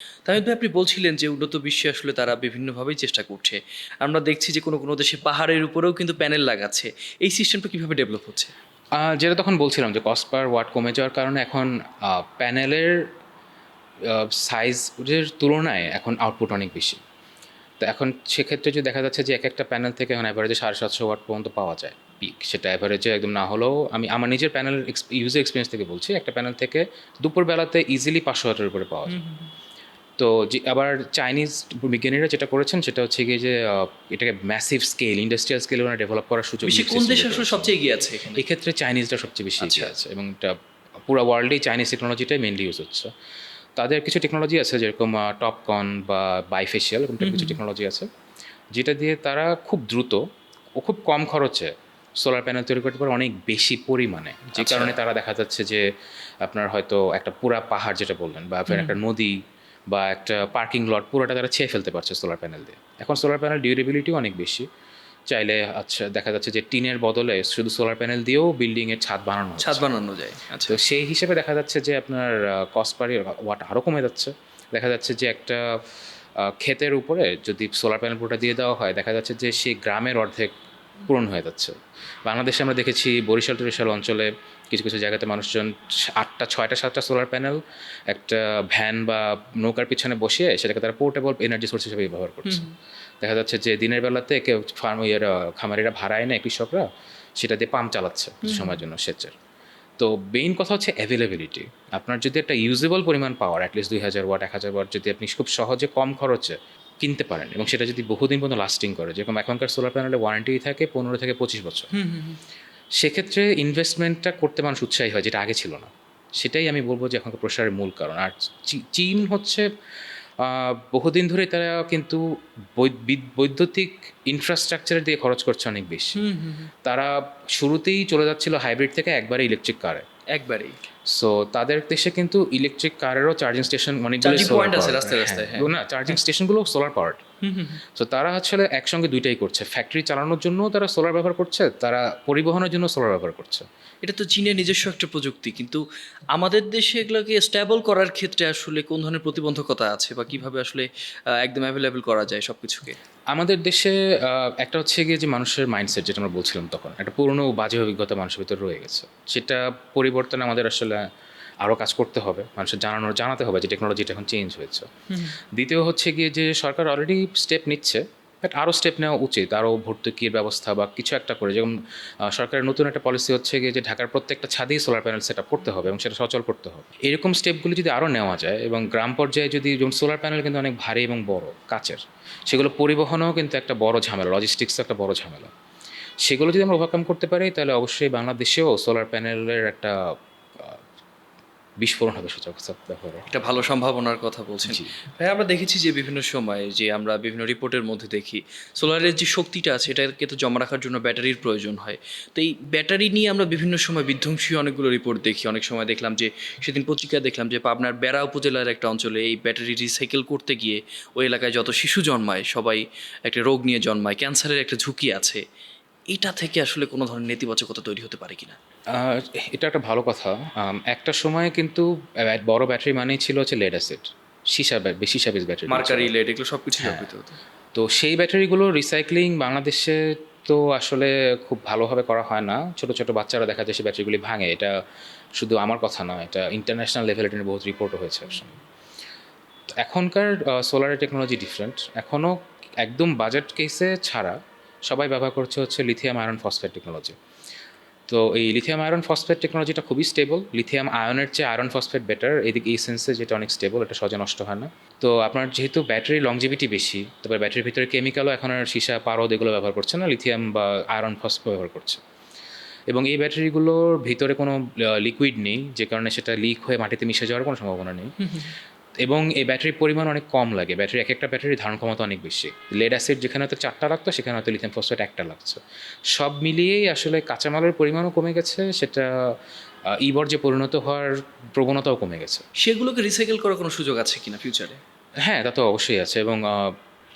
তামিম ভাই, আপনি বলছিলেন যে উন্নত বিশ্বে আসলে তারা বিভিন্নভাবেই চেষ্টা করছে। আমরা দেখছি যে কোনো দেশে পাহাড়ের উপরেও কিন্তু প্যানেল লাগাচ্ছে। এই সিস্টেমটা কিভাবে ডেভেলপ হচ্ছে? যেটা তখন বলছিলাম যে কস্ট পার ওয়াট কমে যাওয়ার কারণে এখন প্যানেলের সাইজের তুলনায় এখন আউটপুট অনেক বেশি। তো এখন সেক্ষেত্রে যে দেখা যাচ্ছে যে একটা প্যানেল থেকে এখন অ্যাভারেজে 750 ওয়াট পর্যন্ত পাওয়া যায় পিক। সেটা অ্যাভারেজে একদম না হলেও আমি আমার নিজের প্যানেল ইউজার এক্সপিরিয়েন্স থেকে বলছি, একটা প্যানেল থেকে দুপুরবেলাতে ইজিলি 500 ওয়াটের উপরে পাওয়া যায়। তো যে আবার চাইনিজ বিজ্ঞানীরা যেটা করেছেন সেটা হচ্ছে গিয়ে যে এটাকে ম্যাসিভ স্কেল, ইন্ডাস্ট্রিয়াল স্কেলে ওরা ডেভেলপ করার সুযোগ বিশ্বে কোন দেশ আসলে সবচেয়ে এগিয়ে আছে এখানে? এক্ষেত্রে চাইনিজরা সবচেয়ে বেশি আচ্ছা। এগিয়ে আছে এবং এটা পুরো ওয়ার্ল্ডেই চাইনিজ টেকনোলজিটাই মেনলি ইউজ হচ্ছে। তাদের কিছু টেকনোলজি আছে যেরকম টপকন বা বাইফেশিয়াল এরকম কিছু টেকনোলজি আছে যেটা দিয়ে তারা খুব দ্রুত ও খুব কম খরচে সোলার প্যানেল তৈরি করতে পারে অনেক বেশি পরিমাণে, যে আচ্ছা। কারণে তারা দেখা যাচ্ছে যে আপনার হয়তো একটা পুরা পাহাড় যেটা বললেন বা আপনার একটা নদী বা একটা পার্কিং লট পুরোটা তারা ছেয়ে ফেলতে পারছে সোলার প্যানেল দিয়ে। এখন সোলার প্যানেল ডিউরেবিলিটিও অনেক বেশি। চাইলে আচ্ছা দেখা যাচ্ছে যে টিনের বদলে শুধু সোলার প্যানেল দিয়েও বিল্ডিংয়ের ছাদ বানানো ছাদ হচ্ছে। বানানো যায়। আচ্ছা। তো সেই হিসেবে দেখা যাচ্ছে যে আপনার কস্ট পার ওয়াট আরও কমে যাচ্ছে। দেখা যাচ্ছে যে একটা ক্ষেতের উপরে যদি সোলার প্যানেল পুরোটা দিয়ে দেওয়া হয়, দেখা যাচ্ছে যে সেই গ্রামের অর্ধেক পূরণ হয়ে যাচ্ছে। বাংলাদেশে আমরা দেখেছি বরিশাল টরিশাল অঞ্চলে কিছু কিছু জায়গাতে মানুষজন 8টা 6টা 7টা সোলার প্যানেল একটা ভ্যান বা নৌকার পিছনে বসিয়ে সেটাকে তারা পোর্টেবল এনার্জি সোর্স হিসেবে ব্যবহার করছে। দেখা যাচ্ছে যে দিনের বেলাতে কেউ খামারিরা ভাড়া এনে কৃষকরা সেটা দিয়ে পাম্প চালাচ্ছে কিছু সময়ের জন্য সেচের। তো মেইন কথা হচ্ছে অ্যাভেলেবিলিটি। আপনার যদি একটা ইউজেবল পরিমাণ পাওয়ার অ্যাটলিস্ট 2000 ওয়াট 1000 ওয়াট যদি আপনি খুব সহজে কম খরচে কিনতে পারেন এবং সেটা যদি বহুদিন পর্যন্ত লাস্টিং করে, যেরকম এখনকার সোলার প্যানেলে ওয়ারেন্টি থাকে 15 থেকে 25 বছর, সেক্ষেত্রে ইনভেস্টমেন্টটা করতে মানুষ উৎসাহী হয়, যেটা আগে ছিল না। সেটাই আমি বলবো যে এখনকার প্রসারের মূল কারণ। আর চীন হচ্ছে বহুদিন ধরে তারা কিন্তু বৈদ্যুতিক ইনফ্রাস্ট্রাকচারের দিয়ে খরচ করছে অনেক বেশি। তারা শুরুতেই চলে যাচ্ছিল হাইব্রিড থেকে একবারে ইলেকট্রিক কারে। একবারেই। সো তাদের দেশে কিন্তু ইলেকট্রিক কারেরও চার্জিং স্টেশন অনেকগুলো চার্জিং সোলার পয়েন্ট আছে পাওয়ার। রাস্তায়, হ্যাঁ, রাস্তায়। হ্যাঁ। না চার্জিং স্টেশনগুলো সোলার পাওয়ার্ড। সো তারা আসলে একসঙ্গে দুইটাই করছে, ফ্যাক্টরি চালানোর জন্য তারা সোলার ব্যবহার করছে, তারা পরিবহনের জন্য সোলার ব্যবহার করছে। এটা তো চীনের নিজস্ব একটা প্রযুক্তি, কিন্তু আমাদের দেশে এগুলোকে স্ট্যাবল করার ক্ষেত্রে আসলে কোন ধরনের প্রতিবন্ধকতা আছে বা কিভাবে আসলে একদম অ্যাভেলেবল করা যায় সবকিছুকে? আমাদের দেশে একটা হচ্ছে গিয়ে যে মানুষের মাইন্ডসেট, যেটা আমরা বলছিলাম তখন, একটা পুরনো বাজে অভিজ্ঞতা মানুষের ভিতরে রয়ে গেছে। সেটা পরিবর্তনে আমাদের আসলে আরও কাজ করতে হবে, মানুষের জানাতে হবে যে টেকনোলজিটা এখন চেঞ্জ হয়েছে। দ্বিতীয় হচ্ছে গিয়ে যে সরকার অলরেডি স্টেপ নিচ্ছে, বাট আরও স্টেপ নেওয়া উচিত, আরও ভর্তুকির ব্যবস্থা বা কিছু একটা করে। যেমন সরকারের নতুন একটা পলিসি হচ্ছে গিয়ে যে ঢাকার প্রত্যেকটা ছাদেই সোলার প্যানেল সেট আপ করতে হবে এবং সেটা সচল করতে হবে। এরকম স্টেপগুলি যদি আরও নেওয়া যায় এবং গ্রাম পর্যায়ে যদি, যেমন সোলার প্যানেল কিন্তু অনেক ভারী এবং বড় কাচের, সেগুলো পরিবহনেও কিন্তু একটা বড় ঝামেলা, লজিস্টিক্সও একটা বড় ঝামেলা। সেগুলো যদি আমরা ওভারকাম করতে পারি তাহলে অবশ্যই বাংলাদেশেও সোলার প্যানেলের একটা বিস্ফোরণ হবে সূচক ব্যাপারে। একটা ভালো সম্ভাবনার কথা বলছেন। জি। ভাই, আমরা দেখেছি যে বিভিন্ন সময় যে আমরা বিভিন্ন রিপোর্টের মধ্যে দেখি সোলারের যে শক্তিটা আছে এটাকে তো জমা রাখার জন্য ব্যাটারির প্রয়োজন হয়। তো এই ব্যাটারি নিয়ে আমরা বিভিন্ন সময় বিধ্বংসী অনেকগুলো রিপোর্ট দেখি। অনেক সময় দেখলাম যে সেদিন পত্রিকায় দেখলাম যে পাবনার বেড়া উপজেলার একটা অঞ্চলে এই ব্যাটারি রিসাইকেল করতে গিয়ে ওই এলাকায় যত শিশু জন্মায় সবাই একটা রোগ নিয়ে জন্মায়, ক্যান্সারের একটা ঝুঁকি আছে। এটা থেকে আসলে কোনো ধরনের নেতিবাচকতা তৈরি হতে পারে কিনা? আহ, এটা একটা ভালো কথা। একটা সময় কিন্তু বড় ব্যাটারি মানেই ছিল হচ্ছে লেড অ্যাসিড, সীসা বেস ব্যাটারি। মার্কারি, লেড এগুলো সব কিছু হ্যাঁ, ব্যবহৃত হতো। তো সেই ব্যাটারিগুলো রিসাইক্লিং বাংলাদেশে তো আসলে খুব ভালোভাবে করা হয় না। ছোট ছোট বাচ্চারা দেখা যায় সেই ব্যাটারিগুলি ভাঙে। এটা শুধু আমার কথা নয়, এটা ইন্টারন্যাশনাল লেভেলে এটা নিয়ে বহুত রিপোর্টও হয়েছে একসময়। তো এখনকার সোলারের টেকনোলজি ডিফারেন্ট। এখনও একদম বাজেট কেসে ছাড়া সবাই ব্যবহার করছে হচ্ছে লিথিয়াম আয়রন ফসফেট টেকনোলজি। তো এই লিথিয়াম আয়রন ফসফেট টেকনোলজিটা খুবই স্টেবল। লিথিয়াম আয়নের চেয়ে আয়রন ফসফেট বেটার এদিকে এই সেন্সে, যেটা অনেক স্টেবল, এটা সহজে নষ্ট হয় না। তো আপনার যেহেতু ব্যাটারি লংজিভিটি বেশি, তারপরে ব্যাটারির ভিতরে কেমিক্যালও এখন আর সীসা পারদ এগুলো ব্যবহার করছে না, লিথিয়াম বা আয়রন ফসফেট ব্যবহার করছে। এবং এই ব্যাটারিগুলোর ভিতরে কোনো লিকুইড নেই, যে কারণে সেটা লিক হয়ে মাটিতে মিশে যাওয়ার কোনো সম্ভাবনা নেই। এবং এই ব্যাটারির পরিমাণ অনেক কম লাগে। ব্যাটারি একটা ব্যাটারির ধারণ ক্ষমতা অনেক বেশি। লেড অ্যাসিড যেখানে হয়তো 4টা লাগতো সেখানে হয়তো লিথিয়াম ফসফেট 1টা লাগছে। সব মিলিয়েই আসলে কাঁচামালের পরিমাণও কমে গেছে, সেটা বর্জ্যে পরিণত হওয়ার প্রবণতাও কমে গেছে। সেগুলোকে রিসাইকেল করার কোনো সুযোগ আছে কিনা ফিউচারে? হ্যাঁ, তা তো অবশ্যই আছে এবং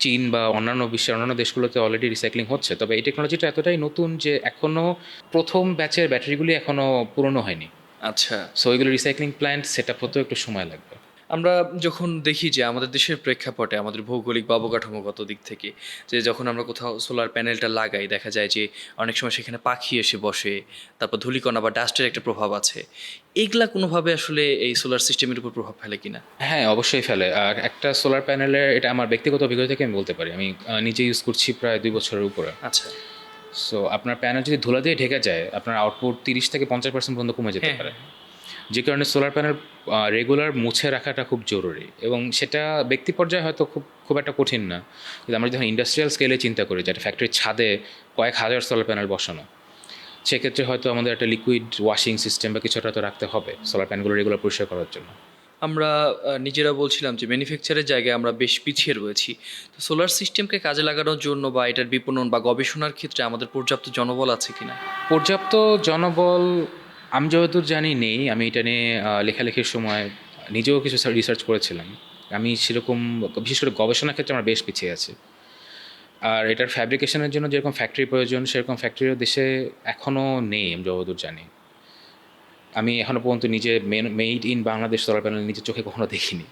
চীন বা অন্যান্য বিশ্বের অন্যান্য দেশগুলোতে অলরেডি রিসাইক্লিং হচ্ছে। তবে এই টেকনোলজিটা এতটাই নতুন যে এখনও প্রথম ব্যাচের ব্যাটারিগুলি এখনও পুরনো হয়নি। আচ্ছা। সো এগুলো রিসাইক্লিং প্ল্যান্ট সেট আপ হতেও একটু সময় লাগবে। আমরা যখন দেখি যে আমাদের দেশের প্রেক্ষাপটে আমাদের ভৌগোলিক বা অবকাঠামোগত দিক থেকে যে যখন আমরা কোথাও সোলার প্যানেলটা লাগাই দেখা যায় যে অনেক সময় সেখানে পাখি এসে বসে, তারপর ধূলিকণা বা ডাস্টের একটা প্রভাব আছে। এগুলা কোনোভাবে আসলে এই সোলার সিস্টেমের উপর প্রভাব ফেলে কিনা? হ্যাঁ, অবশ্যই ফেলে। আর একটা সোলার প্যানেলের, এটা আমার ব্যক্তিগত অভিজ্ঞতা থেকে আমি বলতে পারি। আমি নিজে ইউজ করছি প্রায় ২ বছরের উপরে। আচ্ছা। সো আপনার প্যানেল যদি ধুলা দিয়ে ঢেকে যায়, আপনার আউটপুট ৩০ থেকে ৫০% পর্যন্ত কমে যেতে হ্যাঁ, পারে। যে কারণে সোলার প্যানেল রেগুলার মুছে রাখাটা খুব জরুরি, এবং সেটা ব্যক্তি পর্যায়ে হয়তো খুব খুব একটা কঠিন না। কিন্তু আমরা যখন ইন্ডাস্ট্রিয়াল স্কেলে চিন্তা করি, যেটা ফ্যাক্টরির ছাদে কয়েক হাজার সোলার প্যানেল বসানো, সেক্ষেত্রে হয়তো আমাদের একটা লিকুইড ওয়াশিং সিস্টেম বা কিছু একটা তো রাখতে হবে সোলার প্যানেলগুলো রেগুলার পরিষ্কার করার জন্য। আমরা নিজেরা বলছিলাম যে ম্যানুফ্যাকচারের জায়গায় আমরা বেশ পিছিয়ে রয়েছি। তো সোলার সিস্টেমকে কাজে লাগানোর জন্য বা এটার বিপণন বা গবেষণার ক্ষেত্রে আমাদের পর্যাপ্ত জনবল আছে কিনা? পর্যাপ্ত জনবল আমি যতদূর জানি নেই। আমি এটা নিয়ে লেখালেখির সময় নিজেও কিছু রিসার্চ করেছিলাম। আমি সেরকম, বিশেষ করে গবেষণার ক্ষেত্রে আমরা বেশ পিছিয়ে আছি। আর এটার ফ্যাব্রিকেশনের জন্য যেরকম ফ্যাক্টরি প্রয়োজন, সেরকম ফ্যাক্টরিও দেশে এখনও নেই আমি যতদূর জানি। আমি এখনও পর্যন্ত নিজে made in Bangladesh solar panel নিজের চোখে কখনো দেখিনি।